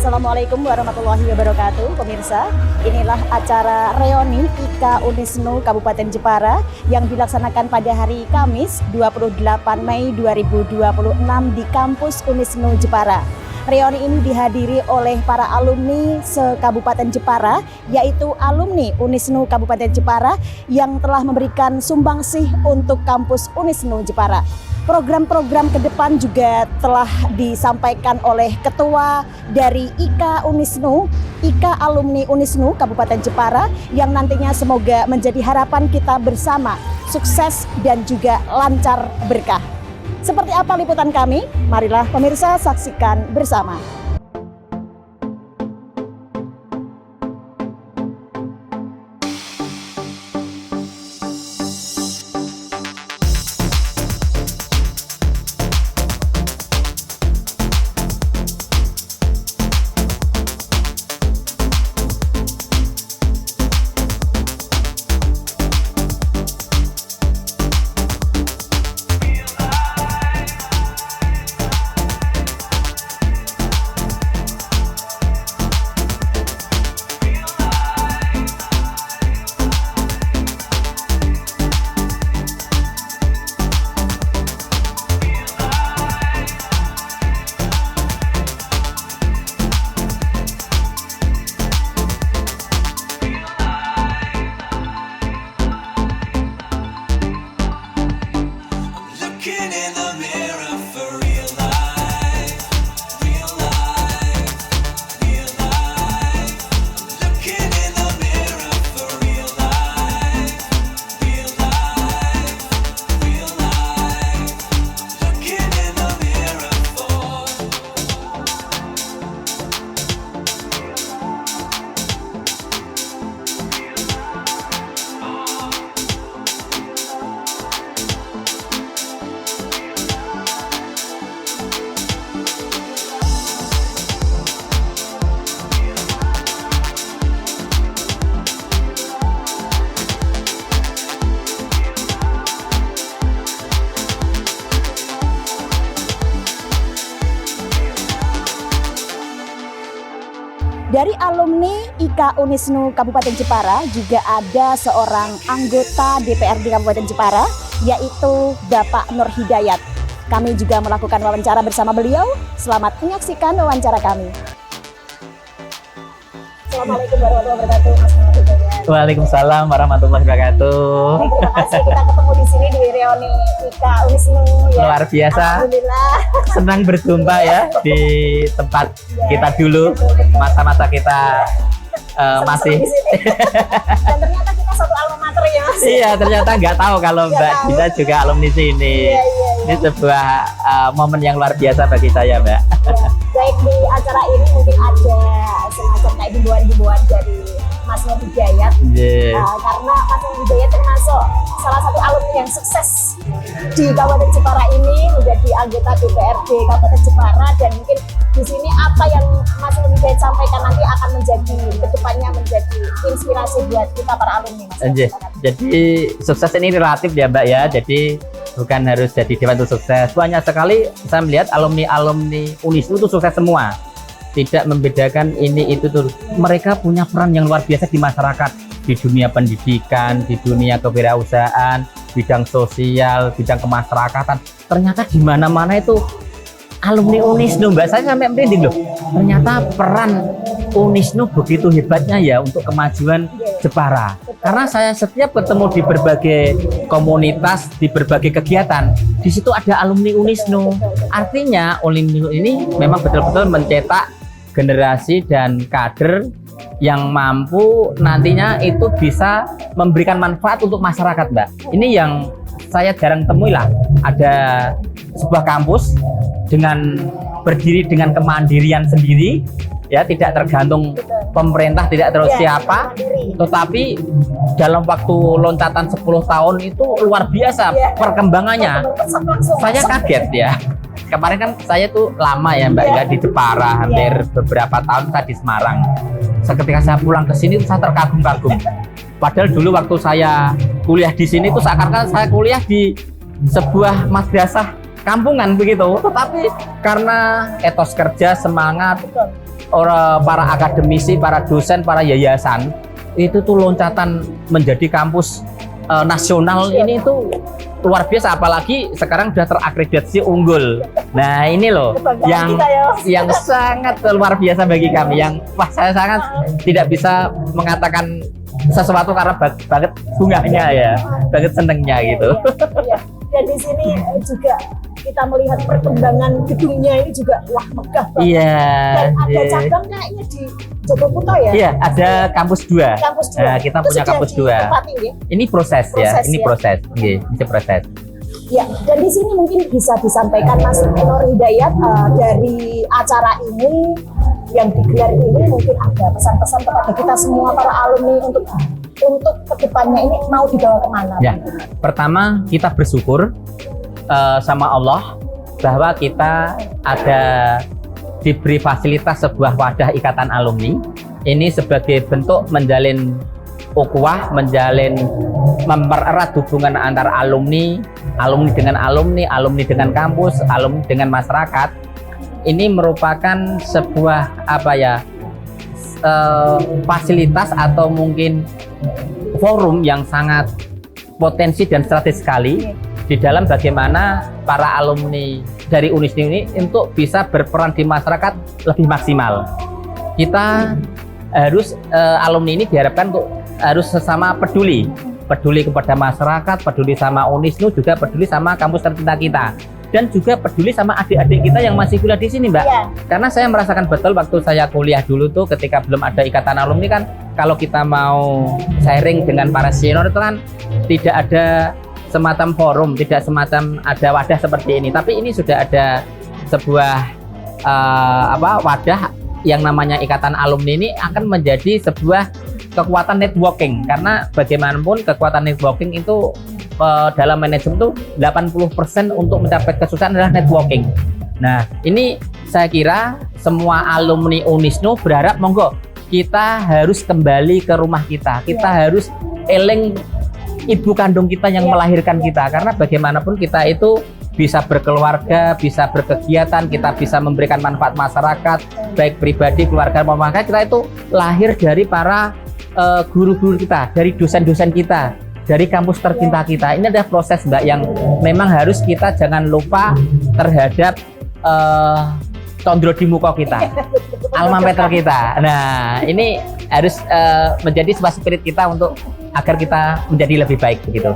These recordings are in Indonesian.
Assalamualaikum warahmatullahi wabarakatuh. Pemirsa, inilah acara reuni IKA Unisnu Kabupaten Jepara yang dilaksanakan pada hari Kamis 28 Mei 2026 di kampus Unisnu Jepara. Reuni ini dihadiri oleh para alumni se-Kabupaten Jepara, yaitu alumni Unisnu Kabupaten Jepara yang telah memberikan sumbangsih untuk kampus Unisnu Jepara. Program-program ke depan juga telah disampaikan oleh Ketua dari IKA Unisnu, IKA Alumni Unisnu Kabupaten Jepara, yang nantinya semoga menjadi harapan kita bersama, sukses dan juga lancar berkah. Seperti apa liputan kami? Marilah pemirsa saksikan bersama. Dari alumni IKA Unisnu Kabupaten Jepara juga ada seorang anggota DPRD Kabupaten Jepara, yaitu Bapak Nur Hidayat. Kami juga melakukan wawancara bersama beliau. Selamat menyaksikan wawancara kami. Assalamualaikum warahmatullahi wabarakatuh, Mas Nur Hidayat. Waalaikumsalam warahmatullahi wabarakatuh. Terima kasih kita ketemu di sini di reuni IKA Unisnu ya. Luar biasa. Alhamdulillah. Senang berjumpa ya di tempat kita dulu, masa-masa kita masih. Dan ternyata kita satu alma mater ya, Mas. Iya, ternyata nggak tahu kalau Mbak tahu. Dita juga alumni sini. Iya. Ini sebuah momen yang luar biasa bagi saya, Mbak. Ya, baik, di acara ini mungkin ada semacam kayak himbauan-himbauan dari Mas Nur Hidayat. Yeah. Karena Mas Nur Hidayat termasuk salah satu alumni yang sukses di Kabupaten Jepara ini, menjadi anggota DPRD Kabupaten Jepara, dan mungkin di sini apa yang Mas Nur Hidayat sampaikan nanti akan menjadi kedepannya menjadi inspirasi buat kita para alumni, Mas. Jadi sukses ini relatif ya, Mbak ya. Jadi bukan harus jadi dewan untuk sukses. Banyak sekali saya melihat alumni Unisnu itu sukses semua. Tidak membedakan ini itu tuh. Mereka punya peran yang luar biasa di masyarakat, di dunia pendidikan, di dunia kewirausahaan, bidang sosial, bidang kemasyarakatan. Ternyata di mana-mana itu alumni Unisnu, Mbak. Saya sampai merinding loh. Ternyata peran Unisnu begitu hebatnya ya untuk kemajuan Jepara. Karena saya setiap ketemu di berbagai komunitas, di berbagai kegiatan, di situ ada alumni Unisnu. Artinya alumni ini memang betul-betul mencetak generasi dan kader yang mampu nantinya itu bisa memberikan manfaat untuk masyarakat, Mbak. Ini yang saya jarang temui lah. Ada sebuah kampus dengan berdiri dengan kemandirian sendiri, ya, tidak tergantung pemerintah, tidak terus siapa, tetapi dalam waktu loncatan 10 tahun itu luar biasa perkembangannya. Saya kaget ya. Kemarin kan saya tuh lama ya, Mbak, ya, di Jepara, hampir beberapa tahun saya di Semarang. Seketika saya pulang ke sini saya terkagum-kagum. Padahal dulu waktu saya kuliah di sini tuh seakan-akan saya kuliah di sebuah madrasah kampungan begitu. Tetapi karena etos kerja, semangat, para akademisi, para dosen, para yayasan itu tuh loncatan menjadi kampus nasional ini tuh luar biasa, apalagi sekarang sudah terakreditasi unggul. Nah ini loh yang sangat luar biasa bagi kami, yang wah saya sangat tidak bisa mengatakan sesuatu karena banget bunganya ya, banget senengnya gitu. Iya. Dan di sini juga kita melihat perkembangan gedungnya ini juga wah megah banget. Iya. Dan ada cabang kayaknya di Jogoputo ya? Iya, ada kampus 2. Kampus 2. Nah, kita punya kampus 2. Ini proses ya, ini ya? proses. Ini proses. Ya, dan di sini mungkin bisa disampaikan Mas Nur Hidayat dari acara ini yang digelar ini mungkin ada pesan-pesan kepada kita semua para alumni untuk kedepannya ini mau dibawa kemana? Ya, pertama kita bersyukur sama Allah bahwa kita ada diberi fasilitas sebuah wadah ikatan alumni. Ini sebagai bentuk menjalin ukhuwah, mempererat hubungan antar alumni, alumni dengan alumni, alumni dengan kampus, alumni dengan masyarakat. Ini merupakan sebuah fasilitas atau mungkin forum yang sangat potensi dan strategis sekali di dalam bagaimana para alumni dari Unisnu ini untuk bisa berperan di masyarakat lebih maksimal. Kita harus alumni ini diharapkan untuk harus sesama peduli kepada masyarakat, peduli sama Unisnu, juga peduli sama kampus tercinta kita, dan juga peduli sama adik-adik kita yang masih kuliah di sini, Mbak. Ya. Karena saya merasakan betul waktu saya kuliah dulu tuh, ketika belum ada ikatan alumni kan, kalau kita mau sharing dengan para senior itu kan tidak ada semacam forum, tidak semacam ada wadah seperti ini. Tapi ini sudah ada sebuah wadah yang namanya ikatan alumni ini akan menjadi sebuah kekuatan networking, karena bagaimanapun kekuatan networking itu dalam manajemen itu 80% untuk mencapai kesuksesan adalah networking. Nah, ini saya kira semua alumni Unisnu berharap monggo kita harus kembali ke rumah kita. Kita harus eling ibu kandung kita yang melahirkan kita, karena bagaimanapun kita itu bisa berkeluarga, bisa berkegiatan, kita bisa memberikan manfaat masyarakat, baik pribadi, keluarga, masyarakat. Kita itu lahir dari para guru-guru kita, dari dosen-dosen kita, dari kampus tercinta kita. Ini adalah proses, Mbak, yang memang harus kita jangan lupa terhadap condro di muka kita, alma mater kita. Nah, ini harus menjadi sebuah spirit kita untuk agar kita menjadi lebih baik begitu.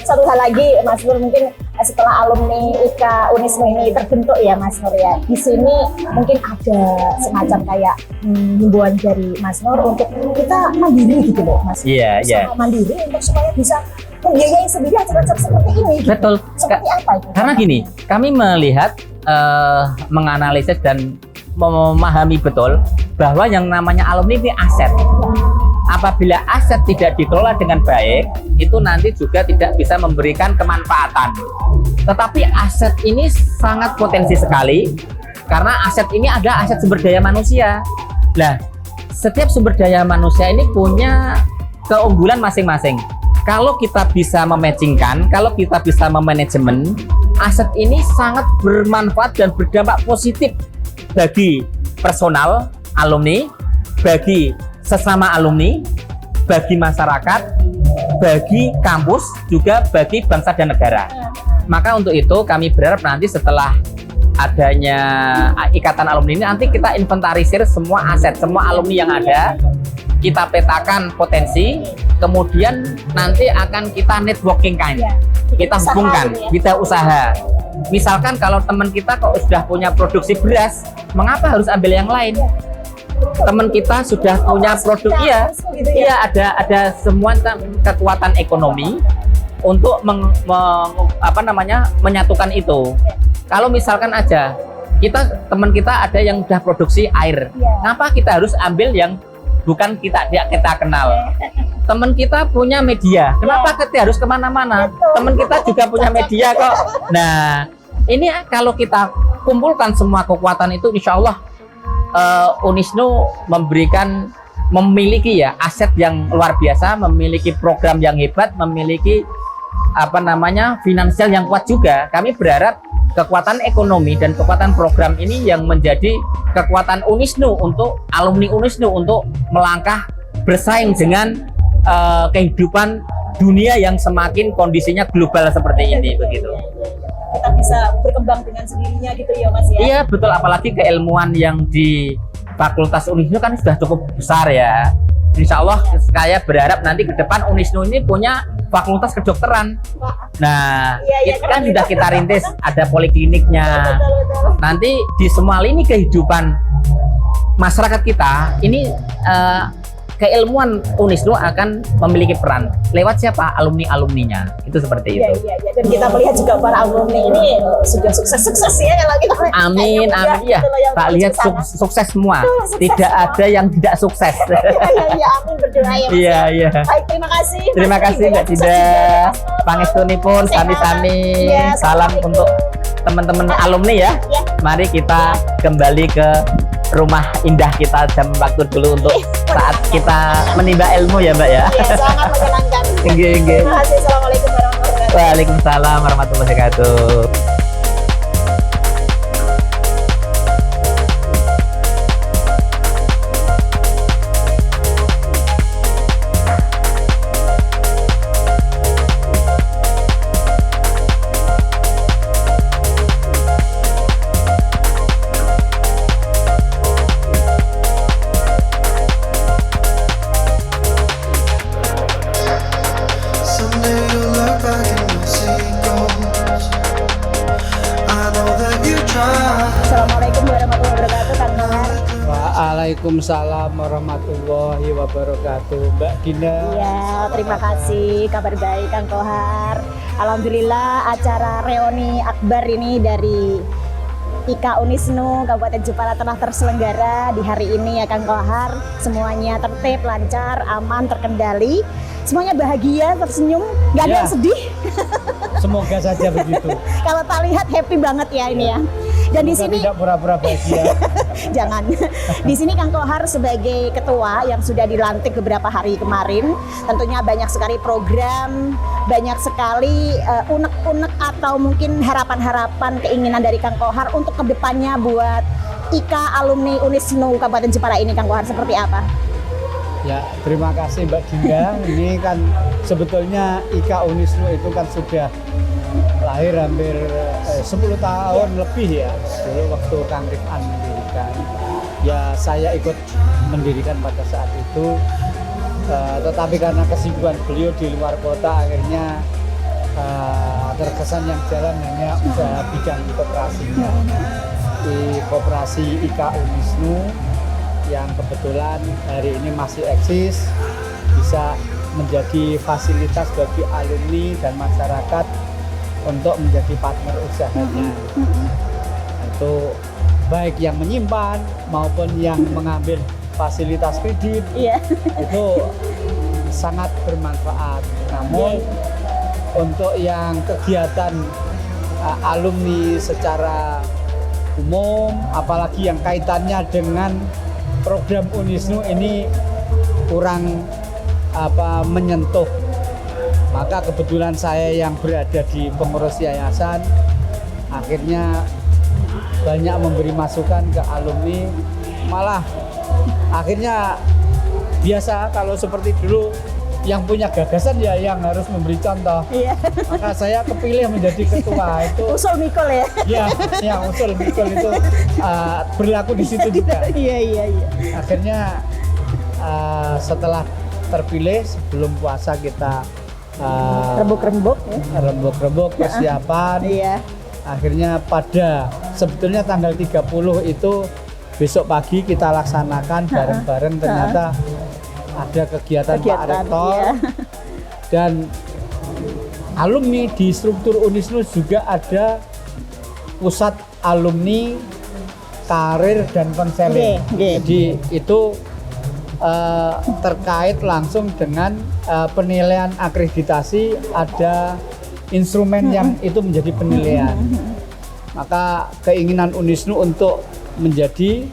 Satu hal lagi, Mas Nur, mungkin setelah alumni IKA Unisnu ini terbentuk ya, Mas Nur ya, di sini mungkin ada semacam kayak himbauan dari Mas Nur untuk kita mandiri gitu loh, Mas. Iya, iya. Mandiri untuk supaya bisa membiayai sendiri acara-acara seperti ini. Gitu. Betul. Seperti apa itu? Karena gini, kami melihat, menganalisis dan memahami betul bahwa yang namanya alumni ini aset. Apabila aset tidak dikelola dengan baik, itu nanti juga tidak bisa memberikan kemanfaatan. Tetapi aset ini sangat potensi sekali, karena aset ini adalah aset sumber daya manusia. Nah, setiap sumber daya manusia ini punya keunggulan masing-masing. Kalau kita bisa mematchingkan, kalau kita bisa memanajemen, aset ini sangat bermanfaat dan berdampak positif bagi personal alumni, bagi sesama alumni, bagi masyarakat, bagi kampus, juga bagi bangsa dan negara. Maka untuk itu kami berharap nanti setelah adanya ikatan alumni ini, nanti kita inventarisir semua aset, semua alumni yang ada, kita petakan potensi, kemudian nanti akan kita networking kan, kita hubungkan, kita usaha. Misalkan kalau teman kita kok sudah punya produksi beras, mengapa harus ambil yang lain? Teman kita sudah punya produk, iya ada semua kekuatan ekonomi untuk menyatukan itu. Kalau misalkan aja teman kita ada yang sudah produksi air, kenapa kita harus ambil yang bukan kita kenal? Teman kita punya media, kenapa kita harus kemana-mana? Teman kita juga punya media kok. Nah, ini kalau kita kumpulkan semua kekuatan itu, insya Allah Unisnu memiliki ya aset yang luar biasa, memiliki program yang hebat, memiliki finansial yang kuat juga. Kami berharap kekuatan ekonomi dan kekuatan program ini yang menjadi kekuatan Unisnu untuk alumni Unisnu untuk melangkah bersaing dengan kehidupan dunia yang semakin kondisinya global seperti ini begitu. Kita bisa berkembang dengan sendirinya gitu ya Mas ya. Iya betul, apalagi keilmuan yang di Fakultas Unisnu kan sudah cukup besar ya. Insya Allah saya berharap nanti ke depan Unisnu ini punya fakultas kedokteran. Nah, itu kan sudah kita rintis, ada polikliniknya. Nanti di semua lini kehidupan masyarakat kita ini keilmuan Unisnu akan memiliki peran lewat siapa? Alumni-alumninya. Itu seperti itu. Iya. Dan kita melihat juga para alumni ini sudah sukses ya kalau kita. Amin. Iya. Tak lihat sukses semua. Tidak ada yang tidak sukses. Iya, amin, berdoa ya Mas. Iya. Baik, terima kasih. Terima kasih Mbak Dinda. Pangestunipun sami-sami. Salam untuk teman-teman alumni ya. Mari kita kembali ke rumah indah kita jam waktu dulu untuk saat kita menimba ilmu ya Mbak ya. Iya, sangat menyenangkan. Nggih. Terima kasih. Assalamualaikum warahmatullahi wabarakatuh. Waalaikumsalam warahmatullahi wabarakatuh. Someday you'll look back and you'll see goals. I know that you tried. Assalamualaikum warahmatullahi wabarakatuh, Kang Kohar. Waalaikumsalam warahmatullahi wabarakatuh, Mbak Dinda. Iya, terima kasih. Kabar baik, Kang Kohar. Alhamdulillah acara reuni akbar ini dari IKA Unisnu Kabupaten Jepara telah terselenggara di hari ini ya Kang Kohar. Semuanya tertib, lancar, aman, terkendali. Semuanya bahagia, tersenyum, nggak ada Ya. yang sedih. Semoga saja begitu. Kalau tak lihat happy banget ya ini ya. Dan di Semoga sini tidak pura-pura bahagia. jangan. Di sini Kang Kohar sebagai ketua yang sudah dilantik beberapa hari kemarin, tentunya banyak sekali program, banyak sekali unek-unek atau mungkin harapan-harapan keinginan dari Kang Kohar untuk kedepannya buat IKA alumni Unisnu Kabupaten Jepara ini, Kang Kohar, seperti apa? Ya, terima kasih Mbak Dinda. Ini kan sebetulnya IKA Unisnu itu kan sudah lahir hampir 10 tahun lebih ya. Dulu waktu Kang Rifan mendirikan. Ya saya ikut mendirikan pada saat itu. Tetapi karena kesibukan beliau di luar kota akhirnya terkesan yang jalan hanya usaha bidang koperasinya. Di koperasi IKA Unisnu yang kebetulan hari ini masih eksis, bisa menjadi fasilitas bagi alumni dan masyarakat untuk menjadi partner usahanya. Itu baik yang menyimpan maupun yang mengambil fasilitas kredit, Iya. itu sangat bermanfaat. Namun untuk yang kegiatan alumni secara umum, apalagi yang kaitannya dengan program Unisnu ini kurang menyentuh. Maka kebetulan saya yang berada di pengurus yayasan akhirnya banyak memberi masukan ke alumni, malah akhirnya biasa kalau seperti dulu yang punya gagasan ya yang harus memberi contoh. Iya. Maka saya kepilih menjadi ketua itu. Usul mikul ya. Ya usul mikul itu berlaku di situ juga. Iya. Akhirnya setelah terpilih sebelum puasa kita Rembuk-rembuk ya. rembuk-rembuk persiapan. Iya. Akhirnya pada sebetulnya tanggal 30 itu besok pagi kita laksanakan bareng-bareng, ternyata ada kegiatan Pak Rektor iya. dan alumni di struktur Unisnu juga ada pusat alumni karir dan konseling. Oke. Jadi itu terkait langsung dengan penilaian akreditasi, ada instrumen yang itu menjadi penilaian. Maka keinginan Unisnu untuk menjadi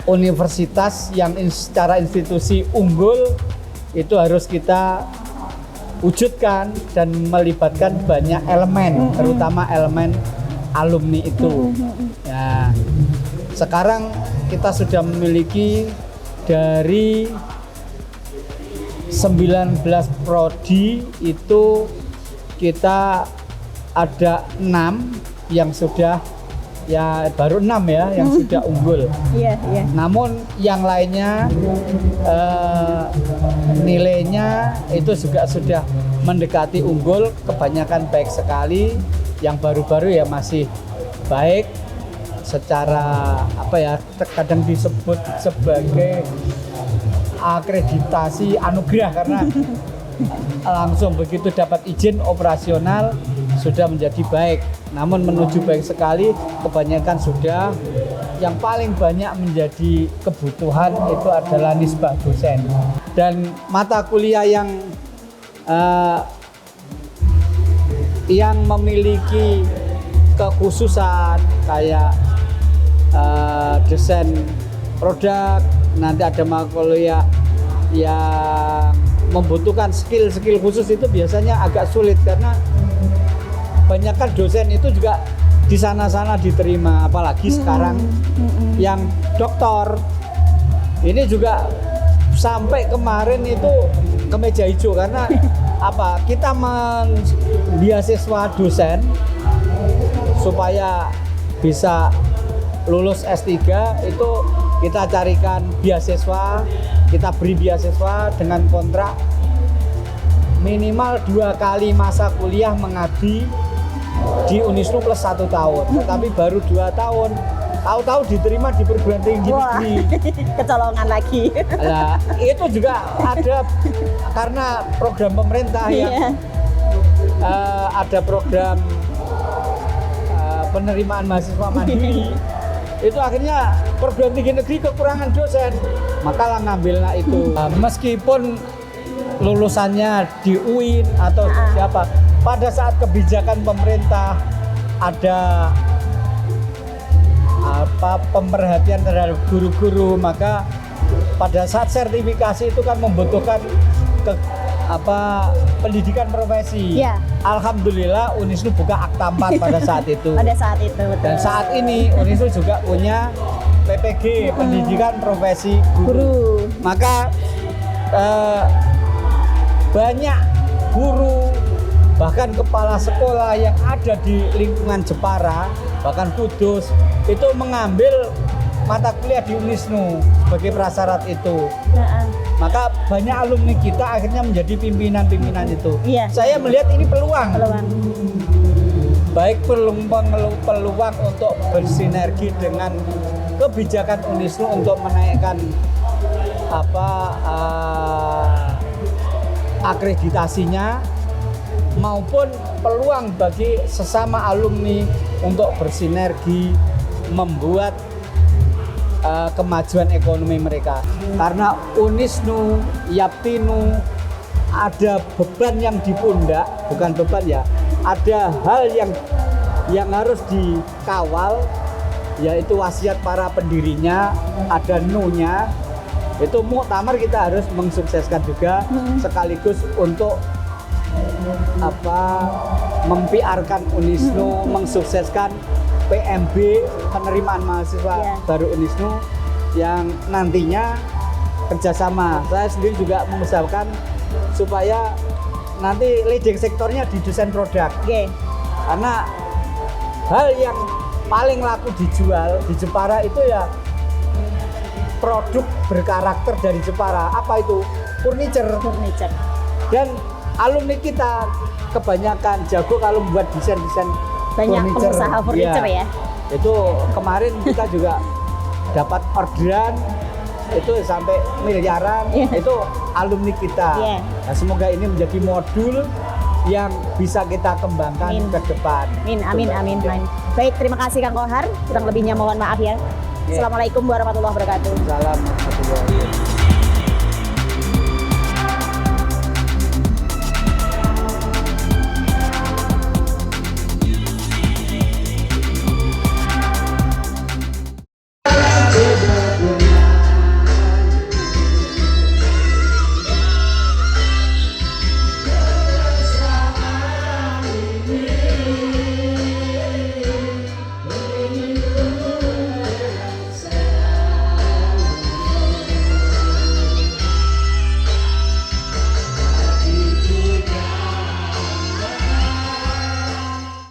universitas yang secara institusi unggul itu harus kita wujudkan dan melibatkan banyak elemen, terutama elemen alumni itu. Ya, sekarang kita sudah memiliki dari 19 prodi itu kita ada 6 yang sudah ya baru 6 ya yang sudah unggul. Iya, iya. Namun yang lainnya nilainya itu juga sudah mendekati unggul, kebanyakan baik sekali. Yang baru-baru ya masih baik secara apa ya kadang disebut sebagai akreditasi anugerah karena langsung begitu dapat izin operasional sudah menjadi baik. Namun menuju baik sekali kebanyakan sudah. Yang paling banyak menjadi kebutuhan itu adalah nisbah dosen dan mata kuliah yang memiliki kekhususan kayak desain produk. Nanti ada mata kuliah yang membutuhkan skill-skill khusus itu biasanya agak sulit karena kebanyakan dosen itu juga di sana-sana diterima, apalagi sekarang yang doktor ini juga sampai kemarin itu kemeja hijau karena apa? Kita beasiswa dosen supaya bisa lulus S3 itu kita carikan beasiswa, kita beri beasiswa dengan kontrak minimal 2 kali masa kuliah mengabdi di Unisnu plus 1 tahun, tetapi baru 2 tahun, tahu-tahu diterima di perguruan tinggi negeri. Kecolongan lagi. Nah, itu juga ada karena program pemerintah yang ada program penerimaan mahasiswa mandiri. Itu akhirnya perguruan tinggi negeri kekurangan dosen, maka lah ngambilnya itu. Meskipun lulusannya di UIN atau siapa, pada saat kebijakan pemerintah ada pemerhatian terhadap guru-guru, maka pada saat sertifikasi itu kan membutuhkan pendidikan profesi. Ya. Alhamdulillah Unisnu buka Akta 4 pada saat itu. Pada saat itu, betul. Dan saat ini Unisnu juga punya PPG, pendidikan profesi Guru. Maka banyak guru, bahkan kepala sekolah yang ada di lingkungan Jepara, bahkan Kudus, itu mengambil mata kuliah di Unisnu sebagai prasyarat itu. Maka banyak alumni kita akhirnya menjadi pimpinan-pimpinan itu. Iya. Saya melihat ini peluang. Baik peluang untuk bersinergi dengan kebijakan Unisnu untuk menaikkan akreditasinya, maupun peluang bagi sesama alumni untuk bersinergi membuat kemajuan ekonomi mereka. Karena Unisnu, Yaptinu ada beban yang di pundak, bukan beban ya, ada hal yang harus dikawal, yaitu wasiat para pendirinya, ada nu-nya. Itu muktamar kita harus mensukseskan juga, sekaligus untuk mempiarkan Unisnu, mensukseskan PMB, penerimaan mahasiswa baru Unisnu, yang nantinya kerjasama. Saya sendiri juga mengusahakan supaya nanti leading sektornya di desain produk. Karena hal yang paling laku dijual di Jepara itu ya produk berkarakter dari Jepara. Apa itu? Furniture. Dan alumni kita kebanyakan jago kalau membuat desain-desain banyak pengusaha furniture ya. Itu kemarin kita juga dapat orderan itu sampai miliaran, itu alumni kita. Nah, semoga ini menjadi modul yang bisa kita kembangkan ke depan. Amin. Baik, terima kasih Kang Kohar. Kurang lebihnya mohon maaf ya. Assalamualaikum warahmatullahi wabarakatuh. Salam warahmatullahi wabarakatuh.